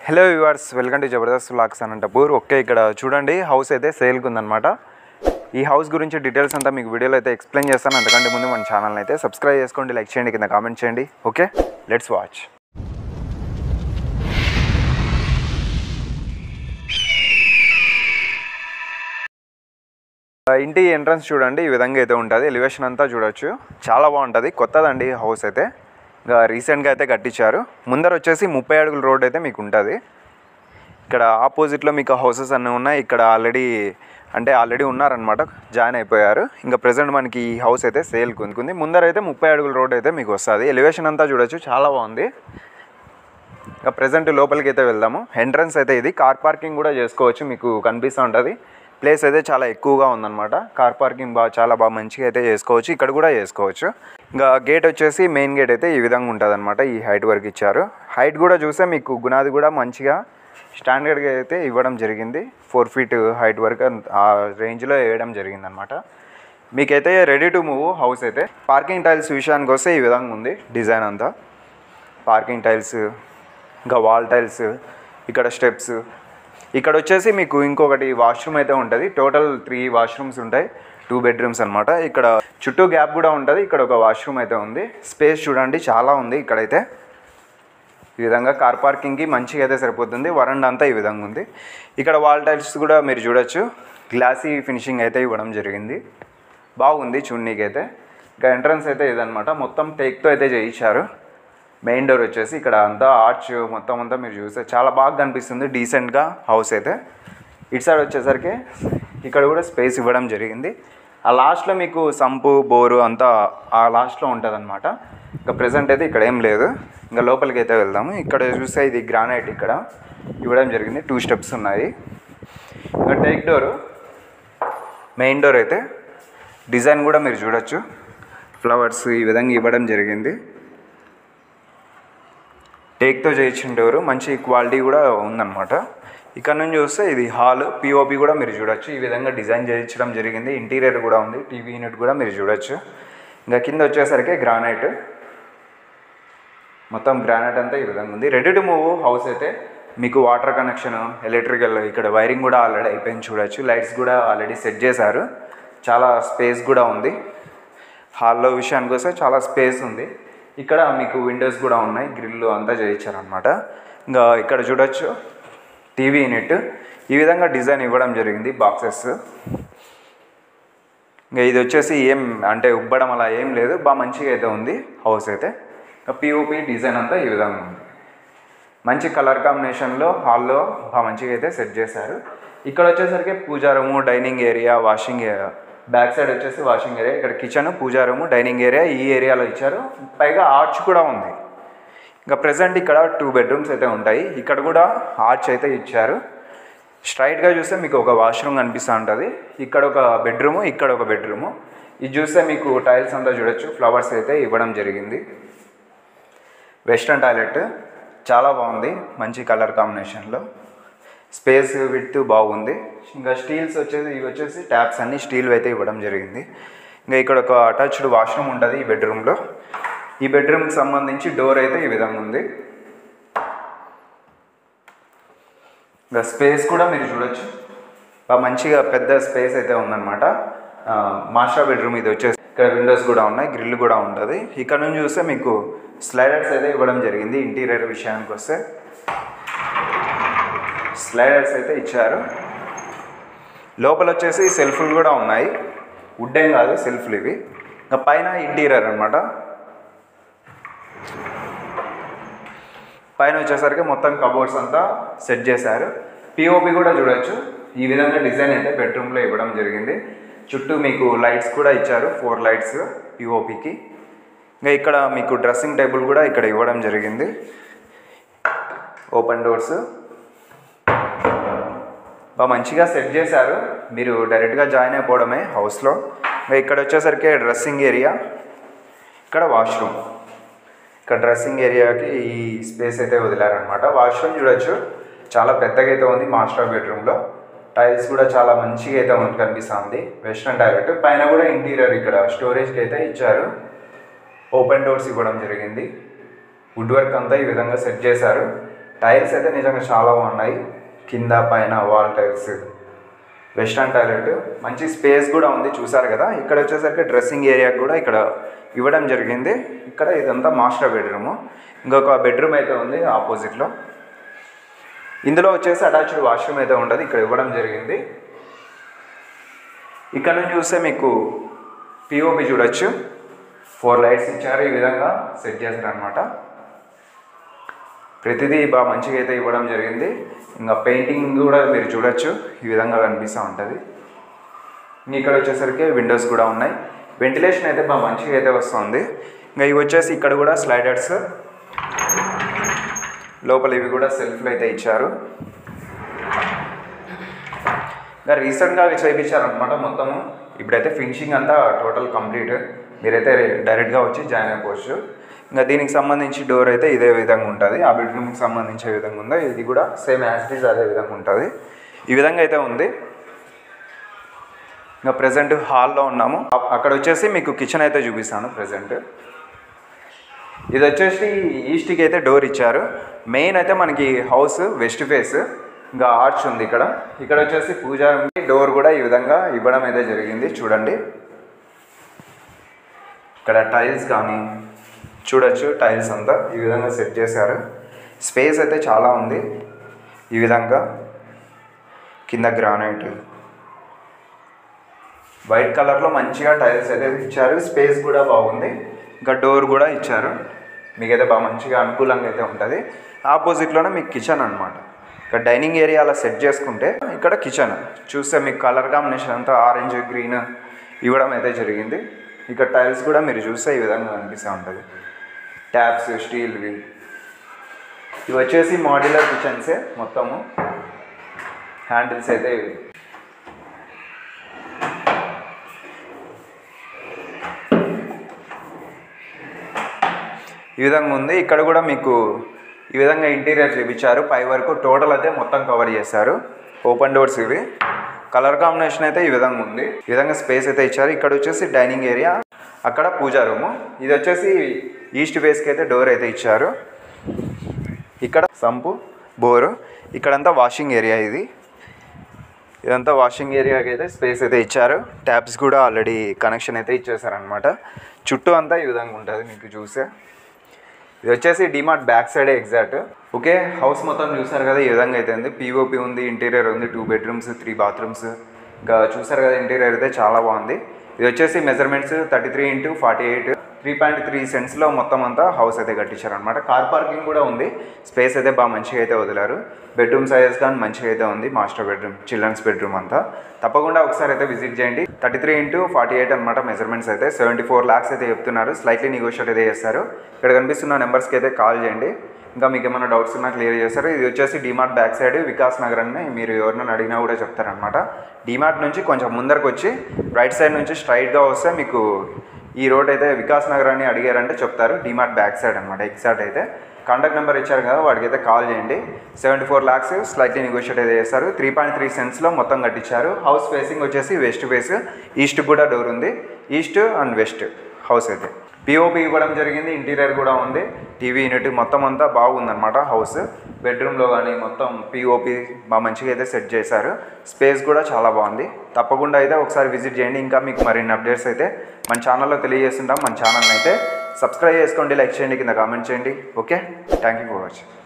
Hello viewers, welcome to Jabardasth vlogs Anantapur. Okay, ఇక్కడ చూడండి house అయితే సేల్కి ఉందన్నమాట. ఈ హౌస్ గురించి డీటెయిల్స్ అంతా మీకు వీడియోలో అయితే ఎక్స్ప్లెయిన్ చేస్తాను. అంతకంటే ముందు మన ఛానల్ని అయితే సబ్స్క్రైబ్ చేసుకోండి, లైక్ చేయండి, కింద కామెంట్ చేయండి. Okay, let's watch. ఇంటి ఎంట్రన్స్ చూడండి, ఈ విధంగా అయితే ఉంటుంది. ఎలివేషన్ అంతా చూడొచ్చు, చాలా బాగుంటుంది. కొత్తదండి హౌస్ అయితే, ఇంకా రీసెంట్గా అయితే కట్టించారు. ముందర వచ్చేసి 30 అడుగుల రోడ్ అయితే మీకు ఉంటుంది. ఇక్కడ ఆపోజిట్లో మీకు హౌసెస్ అన్నీ ఉన్నాయి. ఇక్కడ ఆల్రెడీ ఉన్నారనమాట, జాయిన్ అయిపోయారు. ఇంకా ప్రజెంట్ మనకి ఈ హౌస్ అయితే సేల్కి ఉంది. ముందర అయితే 30 అడుగుల రోడ్ అయితే మీకు వస్తుంది. ఎలివేషన్ అంతా చూడొచ్చు, చాలా బాగుంది. ఇంకా ప్రజెంట్ లోపలికి అయితే వెళ్దాము. ఎంట్రన్స్ అయితే ఇది. కార్ పార్కింగ్ కూడా చేసుకోవచ్చు, మీకు కనిపిస్తూ ఉంటుంది. ప్లేస్ అయితే చాలా ఎక్కువగా ఉందన్నమాట. కార్ పార్కింగ్ చాలా మంచిగా అయితే చేసుకోవచ్చు. ఇక్కడ కూడా చేసుకోవచ్చు. ఇంకా గేట్ వచ్చేసి మెయిన్ గేట్ అయితే ఈ విధంగా ఉంటుంది అనమాట. ఈ హైట్ వరకు ఇచ్చారు. హైట్ కూడా చూస్తే మీకు గునాది కూడా మంచిగా స్టాండర్డ్గా అయితే ఇవ్వడం జరిగింది. 4 ఫీట్ హైట్ వరకు ఆ రేంజ్లో వేయడం జరిగింది అనమాట. మీకైతే రెడీ టు మూవ్ హౌస్ అయితే. పార్కింగ్ టైల్స్ విషయానికి వస్తే ఈ విధంగా ఉంది డిజైన్ అంతా. పార్కింగ్ టైల్స్, ఇంకా వాల్ టైల్స్, ఇక్కడ స్టెప్స్. ఇక్కడ వచ్చేసి మీకు ఇంకొకటి వాష్రూమ్ అయితే ఉంటుంది. టోటల్ 3 వాష్రూమ్స్ ఉంటాయి, 2 బెడ్రూమ్స్ అనమాట. ఇక్కడ చుట్టూ గ్యాప్ కూడా ఉంటుంది. ఇక్కడ ఒక వాష్రూమ్ అయితే ఉంది. స్పేస్ చూడండి, చాలా ఉంది. ఇక్కడైతే ఈ విధంగా కార్ పార్కింగ్కి మంచిగా అయితే సరిపోతుంది. వరండా అంతా ఈ విధంగా ఉంది. ఇక్కడ వాల్ టైల్స్ కూడా మీరు చూడొచ్చు, గ్లాసీ ఫినిషింగ్ అయితే ఇవ్వడం జరిగింది. బాగుంది చూడనీకైతే. ఇంకా ఎంట్రన్స్ అయితే ఇదనమాట. మొత్తం టేక్తో అయితే చేయించారు. మెయిన్ డోర్ వచ్చేసి ఇక్కడ అంతా ఆర్చ్ మొత్తం అంతా మీరు చూస్తే చాలా బాగా కనిపిస్తుంది డీసెంట్గా హౌస్ అయితే. ఇటు సైడ్ వచ్చేసరికి ఇక్కడ కూడా స్పేస్ ఇవ్వడం జరిగింది. ఆ లాస్ట్లో మీకు సంపు బోరు అంతా ఆ లాస్ట్లో ఉంటుంది అనమాట. ఇంకా ప్రజెంట్ అయితే ఇక్కడ ఏం లేదు. ఇంకా లోపలికి అయితే వెళ్దాము. ఇక్కడ చూస్తే ఇది గ్రానైట్ ఇక్కడ ఇవ్వడం జరిగింది. 2 స్టెప్స్ ఉన్నాయి. ఇంకా టేక్ డోరు, మెయిన్ డోర్ అయితే డిజైన్ కూడా మీరు చూడొచ్చు, ఫ్లవర్స్ ఈ విధంగా ఇవ్వడం జరిగింది. టేక్తో చేయించిన డోరు, మంచి క్వాలిటీ కూడా ఉందన్నమాట. ఇక్కడ నుంచి చూస్తే ఇది హాల్, పిఓపి కూడా మీరు చూడొచ్చు. ఈ విధంగా డిజైన్ చేయించడం జరిగింది. ఇంటీరియర్ కూడా ఉంది, టీవీ యూనిట్ కూడా మీరు చూడొచ్చు. ఇంకా కింద వచ్చేసరికి గ్రానైట్, మొత్తం గ్రానైట్ అంతా ఈ విధంగా ఉంది. రెడీ టు మూవ్ హౌస్ అయితే. మీకు వాటర్ కనెక్షన్, ఎలక్ట్రికల్, ఇక్కడ వైరింగ్ కూడా ఆల్రెడీ అయిపోయింది చూడొచ్చు. లైట్స్ కూడా ఆల్రెడీ సెట్ చేశారు. చాలా స్పేస్ కూడా ఉంది. హాల్లో విషయానికి వస్తే చాలా స్పేస్ ఉంది. ఇక్కడ మీకు విండోస్ కూడా ఉన్నాయి, గ్రిల్ అంతా చేయించారనమాట. ఇంకా ఇక్కడ చూడొచ్చు టీవీ యూనిట్ ఈ విధంగా డిజైన్ ఇవ్వడం జరిగింది. బాక్సెస్. ఇంకా ఇది వచ్చేసి ఏం అంటే ఉబ్బడం అలా ఏం లేదు, బాగా మంచిగా అయితే ఉంది హౌస్ అయితే. ఇంకా పిఓపి డిజైన్ అంతా ఈ విధంగా ఉంది. మంచి కలర్ కాంబినేషన్లో హాల్లో బాగా మంచిగా అయితే సెట్ చేశారు. ఇక్కడ వచ్చేసరికి puja room, dining area, washing area. Back side వచ్చేసి వాషింగ్ ఏరియా, ఇక్కడ kitchen, puja room, dining area ఈ ఏరియాలో ఇచ్చారు. పైగా ఆర్చ్ కూడా ఉంది. ఇంకా ప్రజెంట్ ఇక్కడ 2 బెడ్రూమ్స్ అయితే ఉంటాయి. ఇక్కడ కూడా ఆర్చ్ అయితే ఇచ్చారు. స్ట్రైట్గా చూస్తే మీకు ఒక వాష్రూమ్ కనిపిస్తూ ఉంటుంది. ఇక్కడ ఒక బెడ్రూము, ఇక్కడ ఒక బెడ్రూము. ఇది చూస్తే మీకు టైల్స్ అంతా చూడొచ్చు, ఫ్లవర్స్ అయితే ఇవ్వడం జరిగింది. వెస్ట్రన్ టాయిలెట్ చాలా బాగుంది, మంచి కలర్ కాంబినేషన్లో. స్పేస్ విడ్త్ బాగుంది. ఇంకా స్టీల్స్ ఇవి వచ్చేసి ట్యాప్స్ అన్నీ స్టీల్ అయితే ఇవ్వడం జరిగింది. ఇంకా ఇక్కడ ఒక అటాచ్డ్ వాష్రూమ్ ఉంటుంది ఈ బెడ్రూమ్లో. ఈ బెడ్రూమ్కి సంబంధించి డోర్ అయితే ఈ విధంగా ఉంది. ఇంకా స్పేస్ కూడా మీరు చూడొచ్చు, మంచిగా పెద్ద స్పేస్ అయితే ఉందన్నమాట. మాస్టర్ బెడ్రూమ్ ఇది వచ్చేసి. ఇక్కడ విండోస్ కూడా ఉన్నాయి, గ్రిల్ కూడా ఉంటుంది. ఇక్కడ నుంచి చూస్తే మీకు స్లైడర్స్ అయితే ఇవ్వడం జరిగింది. ఇంటీరియర్ విషయానికి వస్తే స్లైడర్స్ అయితే ఇచ్చారు. లోపల వచ్చేసి సెల్ఫ్లు కూడా ఉన్నాయి, వుడ్ ఏం కాదు, సెల్ఫ్లు ఇవి. ఇంకా పైన ఇంటీరియర్ అనమాట. పైన వచ్చేసరికి మొత్తం కబోర్డ్స్ అంతా సెట్ చేశారు. పిఓపి కూడా చూడొచ్చు, ఈ విధంగా డిజైన్ అయితే బెడ్రూమ్లో ఇవ్వడం జరిగింది. చుట్టూ మీకు లైట్స్ కూడా ఇచ్చారు, 4 లైట్స్ పిఓపికి. ఇంకా ఇక్కడ మీకు డ్రెస్సింగ్ టేబుల్ కూడా ఇక్కడ ఇవ్వడం జరిగింది. ఓపెన్ డోర్స్ బాగా మంచిగా సెట్ చేశారు. మీరు డైరెక్ట్గా జాయిన్ అయిపోవడమే హౌస్లో. ఇంకా ఇక్కడ వచ్చేసరికి డ్రెస్సింగ్ ఏరియా, ఇక్కడ వాష్రూమ్. ఇక్కడ డ్రెస్సింగ్ ఏరియాకి ఈ స్పేస్ అయితే వదిలారనమాట. వాష్రూమ్ చూడొచ్చు, చాలా పెద్దగా అయితే ఉంది మాస్టర్ బెడ్రూమ్లో. టైల్స్ కూడా చాలా మంచిగా అయితే కనిపిస్తుంది. వెస్ట్రన్ టాయిలెట్ పైన కూడా ఇంటీరియర్ ఇక్కడ స్టోరేజ్కి అయితే ఇచ్చారు. ఓపెన్ డోర్స్ ఇవ్వడం జరిగింది. వుడ్ వర్క్ అంతా ఈ విధంగా సెట్ చేశారు. టైల్స్ అయితే నిజంగా చాలా బాగున్నాయి. కింద పైన వాల్ టైల్స్, వెస్టర్న్ టాయిలెట్, మంచి స్పేస్ కూడా ఉంది. చూసారు కదా, ఇక్కడ వచ్చేసరికి డ్రెస్సింగ్ ఏరియా కూడా ఇక్కడ ఇవ్వడం జరిగింది. ఇక్కడ ఇదంతా మాస్టర్ బెడ్రూము. ఇంకొక బెడ్రూమ్ అయితే ఉంది ఆపోజిట్లో. ఇందులో వచ్చేసి అటాచ్డ్ వాష్రూమ్ అయితే ఉంటుంది, ఇక్కడ ఇవ్వడం జరిగింది. ఇక్కడ నుంచి చూస్తే మీకు పిఓపి చూడొచ్చు. 4 లైట్స్ ఇచ్చారు, ఈ విధంగా సెట్ చేశారు అనమాట. ప్రతిదీ బాగా మంచిగా అయితే ఇవ్వడం జరిగింది. ఇంకా పెయింటింగ్ కూడా మీరు చూడొచ్చు, ఈ విధంగా కనిపిస్తూ ఉంటుంది. ఇక్కడ వచ్చేసరికి విండోస్ కూడా ఉన్నాయి. వెంటిలేషన్ అయితే బాగా మంచిగా అయితే వస్తుంది. ఇంకా ఇవి వచ్చేసి ఇక్కడ కూడా స్లైడర్స్, లోపల ఇవి కూడా సెల్ఫ్లు అయితే ఇచ్చారు. ఇంకా రీసెంట్గా అవి చేయించారనమాట మొత్తము. ఇప్పుడైతే ఫినిషింగ్ అంతా టోటల్ కంప్లీట్. మీరైతే డైరెక్ట్గా వచ్చి జాయిన్ అయిపోవచ్చు. ఇంకా దీనికి సంబంధించి డోర్ అయితే ఇదే విధంగా ఉంటుంది. ఆ బెడ్రూమ్కి సంబంధించే విధంగా ఉందో ఇది కూడా సేమ్ యాజ్ ఇట్ ఈజ్ అదే విధంగా ఉంటుంది. ఈ విధంగా అయితే ఉంది. ఇంకా ప్రజెంట్ హాల్లో ఉన్నాము. అక్కడ వచ్చేసి మీకు కిచెన్ అయితే చూపిస్తాను. ప్రజెంట్ ఇది వచ్చేసి ఈస్ట్కి అయితే డోర్ ఇచ్చారు. మెయిన్ అయితే మనకి హౌస్ వెస్ట్ ఫేస్, ఇంకా ఆర్చ్ ఉంది ఇక్కడ. ఇక్కడ వచ్చేసి పూజా డోర్ కూడా ఈ విధంగా ఇవ్వడం అయితే జరిగింది. చూడండి, ఇక్కడ టైల్స్ కానీ చూడొచ్చు. టైల్స్ అంతా ఈ విధంగా సెట్ చేశారు. స్పేస్ అయితే చాలా ఉంది. ఈ విధంగా కింద గ్రానైట్ వైట్ కలర్లో మంచిగా టైల్స్ అయితే ఇచ్చారు. స్పేస్ కూడా బాగుంది. ఇంకా డోర్ కూడా ఇచ్చారు. మీకైతే బాగా మంచిగా అనుకూలంగా అయితే ఉంటుంది. ఆపోజిట్లోనే మీకు కిచెన్ అనమాట. ఇక్కడ డైనింగ్ ఏరియా అలా సెట్ చేసుకుంటే ఇక్కడ కిచెన్ చూస్తే మీకు కలర్ కాంబినేషన్ అంతా ఆరెంజ్ గ్రీన్ ఇవ్వడం అయితే జరిగింది. ఇక్కడ టైల్స్ కూడా మీరు చూస్తే ఈ విధంగా కనిపిస్తూ ఉంటుంది. ట్యాప్స్ స్టీల్వి. ఇవి వచ్చేసి మాడ్యులర్ కిచెన్సే మొత్తము. హ్యాండిల్స్ అయితే ఇవి. ఈ విధంగా ఉంది. ఇక్కడ కూడా మీకు ఈ విధంగా ఇంటీరియర్ చూపించారు. పై వరకు టోటల్ అయితే మొత్తం కవర్ చేశారు. ఓపెన్ డోర్స్ ఇవి. కలర్ కాంబినేషన్ అయితే ఈ విధంగా ఉంది. ఈ విధంగా స్పేస్ అయితే ఇచ్చారు. ఇక్కడ వచ్చేసి డైనింగ్ ఏరియా, అక్కడ పూజా రూము. ఇది వచ్చేసి ఈస్ట్ ఫేస్కి అయితే డోర్ అయితే ఇచ్చారు. ఇక్కడ సంపు, బోరు, ఇక్కడంతా వాషింగ్ ఏరియా. ఇదంతా వాషింగ్ ఏరియాకి అయితే స్పేస్ అయితే ఇచ్చారు. ట్యాప్స్ కూడా ఆల్రెడీ కనెక్షన్ అయితే ఇచ్చేసారనమాట. చుట్టూ అంతా ఈ విధంగా ఉంటుంది మీకు చూసే. ఇది వచ్చేసి డిమార్ట్ బ్యాక్ సైడే ఎగ్జాక్ట్. ఓకే, హౌస్ మొత్తం చూసారు కదా, ఈ విధంగా అయితే ఉంది. పిఓపి ఉంది, ఇంటీరియర్ ఉంది, 2 బెడ్రూమ్స్ 3 బాత్రూమ్స్. ఇంకా చూసారు కదా, ఇంటీరియర్ అయితే చాలా బాగుంది. ఇది వచ్చేసి మెజర్మెంట్స్ 33x48, 3.3 సెంట్స్లో మొత్తం అంతా హౌస్ అయితే కట్టించారనమాట. కార్ పార్కింగ్ కూడా ఉంది. స్పేస్ అయితే బాగా మంచిగా అయితే వదిలారు. బెడ్రూమ్ సైజ్ కానీ మంచిగా అయితే ఉంది. మాస్టర్ బెడ్రూమ్, చిల్డ్రన్స్ బెడ్రూమ్ అంతా. తప్పకుండా ఒకసారి అయితే విజిట్ చేయండి. 33x48 అనమాట మెజర్మెంట్స్ అయితే. 74 lakhs అయితే చెప్తున్నారు. స్లైట్లీ నెగోషియేట్ అయితే చేస్తారు. ఇక్కడ కనిపిస్తున్న నెంబర్స్కి అయితే కాల్ చేయండి. ఇంకా మీకు ఏమైనా డౌట్స్ ఉన్నా క్లియర్ చేస్తారు. ఇది వచ్చేసి డిమార్ట్ బ్యాక్ సైడ్ వికాస్ నగర్ అని మీరు ఎవరినైనా అడిగినా కూడా చెప్తారనమాట. డిమార్ట్ నుంచి కొంచెం ముందరకు వచ్చి రైట్ సైడ్ నుంచి స్ట్రైట్గా వస్తే మీకు ఈ రోడ్ అయితే వికాస్ నగర్ అని అడిగారంటే చెప్తారు. డిమార్ట్ బ్యాక్ సైడ్ అనమాట ఎగ్జాక్ట్ అయితే. కాంటాక్ట్ నెంబర్ ఇచ్చారు కదా, వాడికి అయితే కాల్ చేయండి. 74 lakhs స్లైట్లీ నెగోషియేట్ అయితే చేస్తారు. 3.3 సెంట్స్లో మొత్తం కట్టించారు. హౌస్ ఫేసింగ్ వచ్చేసి వెస్ట్ ఫేస్. ఈస్ట్ కూడా డోర్ ఉంది. ఈస్ట్ అండ్ వెస్ట్ హౌస్ అయితే. పిఓపి ఇవ్వడం జరిగింది. ఇంటీరియర్ కూడా ఉంది. టీవీ యూనిట్ మొత్తం అంతా బాగుందన్నమాట హౌస్. బెడ్రూమ్లో కానీ మొత్తం పిఓపి బాగా మంచిగా అయితే సెట్ చేశారు. స్పేస్ కూడా చాలా బాగుంది. తప్పకుండా అయితే ఒకసారి విజిట్ చేయండి. ఇంకా మీకు మరిన్ని అప్డేట్స్ అయితే మన ఛానల్లో తెలియజేస్తుంటాం. మన ఛానల్ని అయితే సబ్స్క్రైబ్ చేసుకోండి, లైక్ చేయండి, కింద కామెంట్ చేయండి. Okay, thank you for watching.